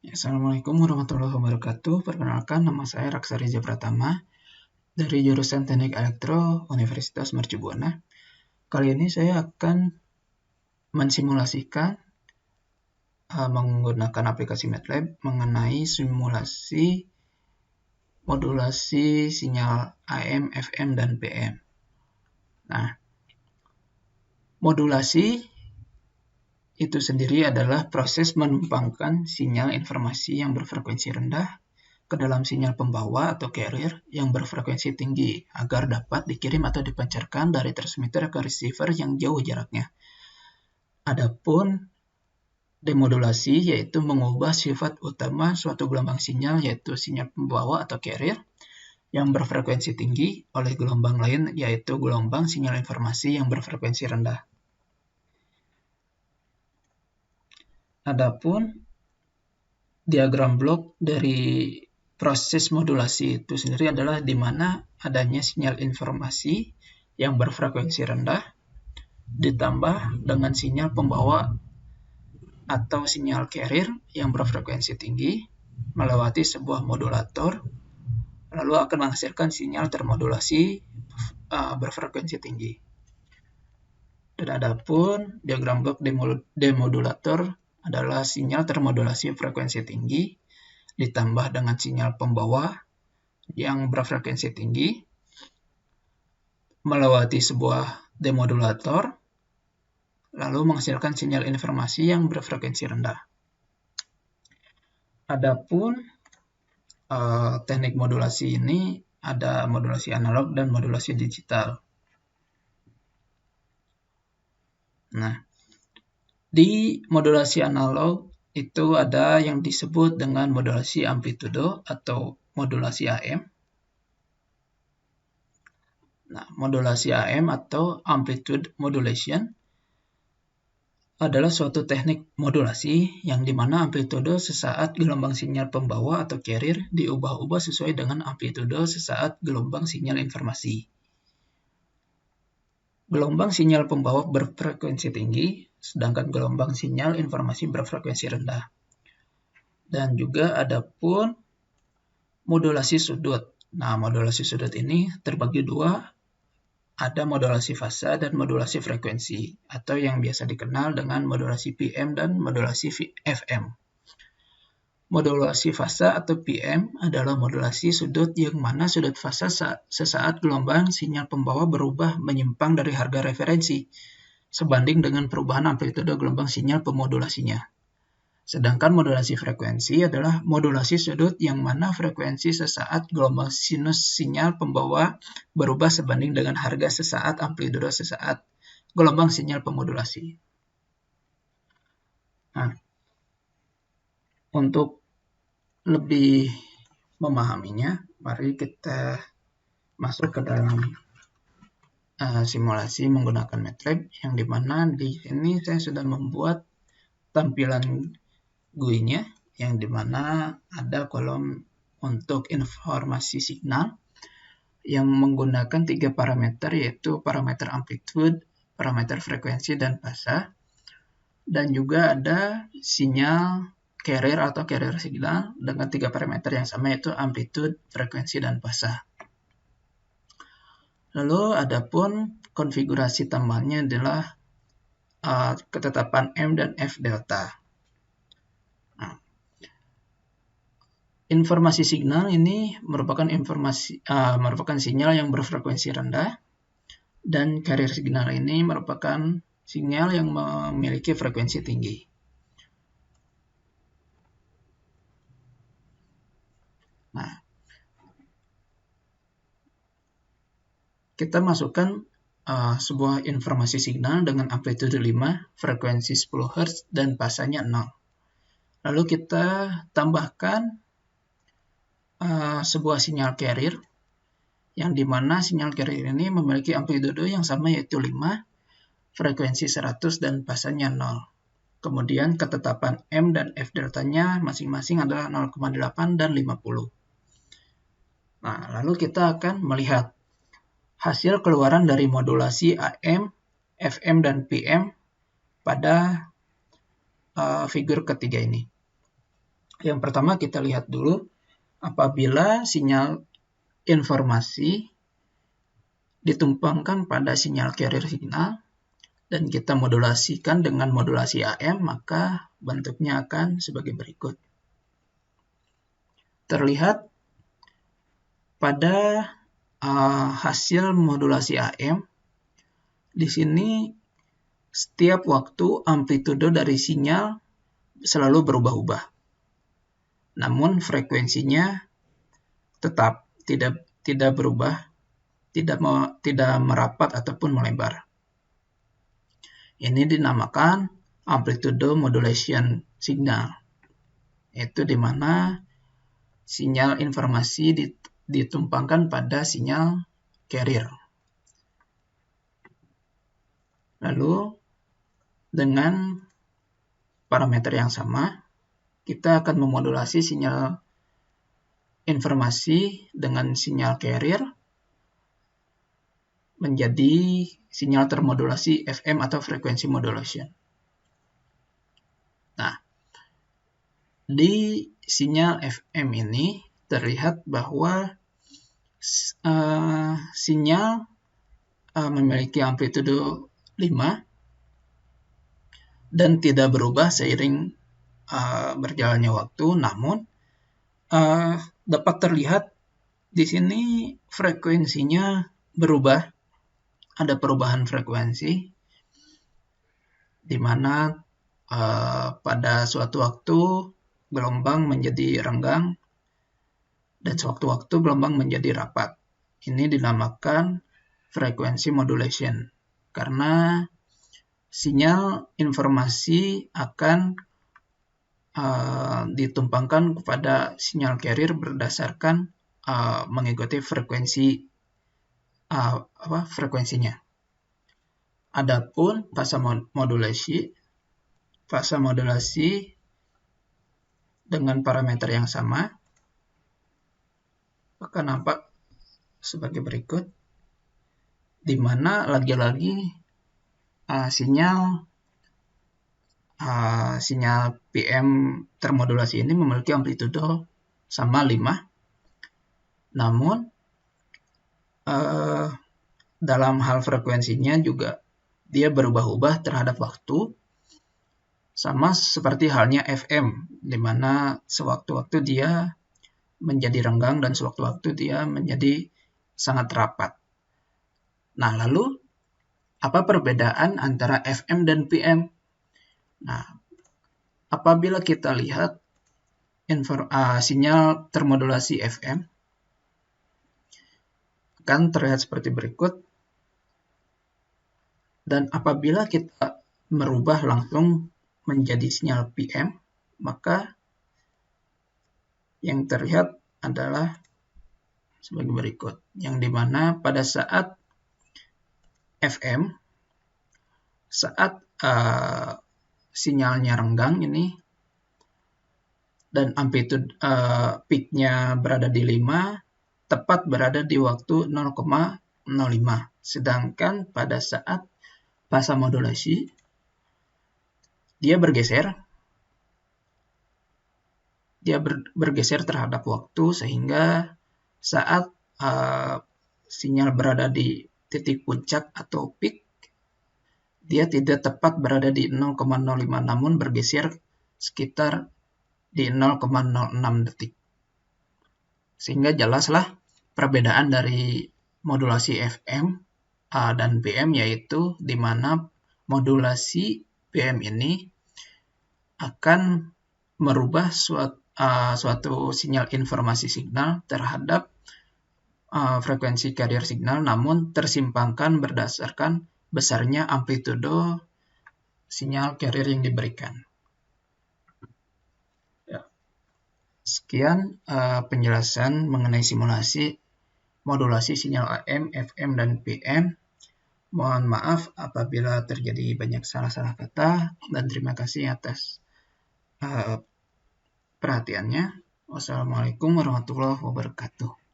Assalamualaikum warahmatullahi wabarakatuh. Perkenalkan, nama saya Raksa Reza Pratama dari jurusan Teknik Elektro Universitas Mercu Buana. Kali ini saya akan mensimulasikan menggunakan aplikasi MATLAB mengenai simulasi modulasi sinyal AM, FM, dan PM. Nah, modulasi itu sendiri adalah proses menumpangkan sinyal informasi yang berfrekuensi rendah ke dalam sinyal pembawa atau carrier yang berfrekuensi tinggi agar dapat dikirim atau dipancarkan dari transmitter ke receiver yang jauh jaraknya. Adapun demodulasi yaitu mengubah sifat utama suatu gelombang sinyal yaitu sinyal pembawa atau carrier yang berfrekuensi tinggi oleh gelombang lain yaitu gelombang sinyal informasi yang berfrekuensi rendah. Adapun diagram blok dari proses modulasi itu sendiri adalah di mana adanya sinyal informasi yang berfrekuensi rendah ditambah dengan sinyal pembawa atau sinyal carrier yang berfrekuensi tinggi melewati sebuah modulator lalu akan menghasilkan sinyal termodulasi berfrekuensi tinggi. Dan adapun diagram blok demodulator adalah sinyal termodulasi frekuensi tinggi ditambah dengan sinyal pembawa yang berfrekuensi tinggi melewati sebuah demodulator lalu menghasilkan sinyal informasi yang berfrekuensi rendah. Adapun teknik modulasi ini ada modulasi analog dan modulasi digital. Nah, di modulasi analog itu ada yang disebut dengan modulasi amplitudo atau modulasi AM. Nah, modulasi AM atau amplitude modulation adalah suatu teknik modulasi yang dimana amplitudo sesaat gelombang sinyal pembawa atau carrier diubah-ubah sesuai dengan amplitudo sesaat gelombang sinyal informasi. Gelombang sinyal pembawa berfrekuensi tinggi, sedangkan gelombang sinyal informasi berfrekuensi rendah. Dan juga ada pun modulasi sudut. Nah, modulasi sudut ini terbagi dua, ada modulasi fasa dan modulasi frekuensi, atau yang biasa dikenal dengan modulasi PM dan modulasi FM. Modulasi fasa atau PM adalah modulasi sudut yang mana sudut fasa sesaat gelombang sinyal pembawa berubah menyimpang dari harga referensi, sebanding dengan perubahan amplitudo gelombang sinyal pemodulasinya. Sedangkan modulasi frekuensi adalah modulasi sudut yang mana frekuensi sesaat gelombang sinus sinyal pembawa berubah sebanding dengan harga sesaat amplitudo sesaat gelombang sinyal pemodulasi. Nah, untuk lebih memahaminya, mari kita masuk ke dalam simulasi menggunakan MATLAB yang dimana di sini saya sudah membuat tampilan GUI-nya yang dimana ada kolom untuk informasi signal yang menggunakan 3 parameter yaitu parameter amplitude, parameter frekuensi, dan fasa, dan juga ada sinyal carrier atau carrier signal dengan 3 parameter yang sama yaitu amplitude, frekuensi, dan fasa. Lalu adapun konfigurasi tambahannya adalah ketetapan M dan F delta. Nah, informasi signal ini merupakan sinyal yang berfrekuensi rendah dan carrier signal ini merupakan sinyal yang memiliki frekuensi tinggi. Nah, kita masukkan sebuah informasi signal dengan amplitude 5, frekuensi 10 Hz, dan fasanya 0. Lalu kita tambahkan sebuah sinyal carrier, yang dimana sinyal carrier ini memiliki amplitudo yang sama yaitu 5, frekuensi 100, dan fasanya 0. Kemudian ketetapan M dan F deltanya masing-masing adalah 0,8 dan 50. Nah, lalu kita akan melihat hasil keluaran dari modulasi AM, FM, dan PM pada figur ketiga ini. Yang pertama kita lihat dulu apabila sinyal informasi ditumpangkan pada sinyal carrier signal dan kita modulasikan dengan modulasi AM, maka bentuknya akan sebagai berikut. Terlihat pada hasil modulasi AM, di sini setiap waktu amplitudo dari sinyal selalu berubah-ubah. Namun frekuensinya tetap tidak berubah, tidak merapat ataupun melebar. Ini dinamakan amplitude modulation signal. Itu di mana sinyal informasi ditumpangkan pada sinyal carrier. Lalu dengan parameter yang sama, kita akan memodulasi sinyal informasi dengan sinyal carrier menjadi sinyal termodulasi FM atau frequency modulation. Nah, di sinyal FM ini terlihat bahwa sinyal memiliki amplitudo 5 dan tidak berubah seiring berjalannya waktu, namun dapat terlihat di sini frekuensinya berubah, ada perubahan frekuensi, di mana pada suatu waktu gelombang menjadi renggang dan sewaktu-waktu gelombang menjadi rapat. Ini dinamakan frequency modulation karena sinyal informasi akan ditumpangkan kepada sinyal carrier berdasarkan mengikuti frekuensinya. Adapun fase modulasi dengan parameter yang sama akan nampak sebagai berikut, di mana lagi-lagi sinyal PM termodulasi ini memiliki amplitudo sama 5. Namun dalam hal frekuensinya juga dia berubah-ubah terhadap waktu, sama seperti halnya FM, di mana sewaktu-waktu dia menjadi renggang dan sewaktu-waktu dia menjadi sangat rapat. Nah, lalu apa perbedaan antara FM dan PM? Nah, apabila kita lihat sinyal termodulasi FM akan terlihat seperti berikut, dan apabila kita merubah langsung menjadi sinyal PM, maka yang terlihat adalah sebagai berikut, yang dimana pada saat FM, saat sinyalnya renggang ini dan amplitude peak-nya berada di 5, tepat berada di waktu 0,05. Sedangkan pada saat fase modulasi dia bergeser terhadap waktu, sehingga saat sinyal berada di titik puncak atau peak, dia tidak tepat berada di 0,05, namun bergeser sekitar di 0,06 detik. Sehingga jelaslah perbedaan dari modulasi FM dan PM, yaitu di mana modulasi PM ini akan merubah suatu sinyal informasi signal terhadap frekuensi carrier signal, namun tersimpangkan berdasarkan besarnya amplitudo sinyal carrier yang diberikan. Ya. Sekian penjelasan mengenai simulasi modulasi sinyal AM, FM, dan PM. Mohon maaf apabila terjadi banyak salah-salah kata, dan terima kasih atas perhatiannya. Wassalamualaikum warahmatullahi wabarakatuh.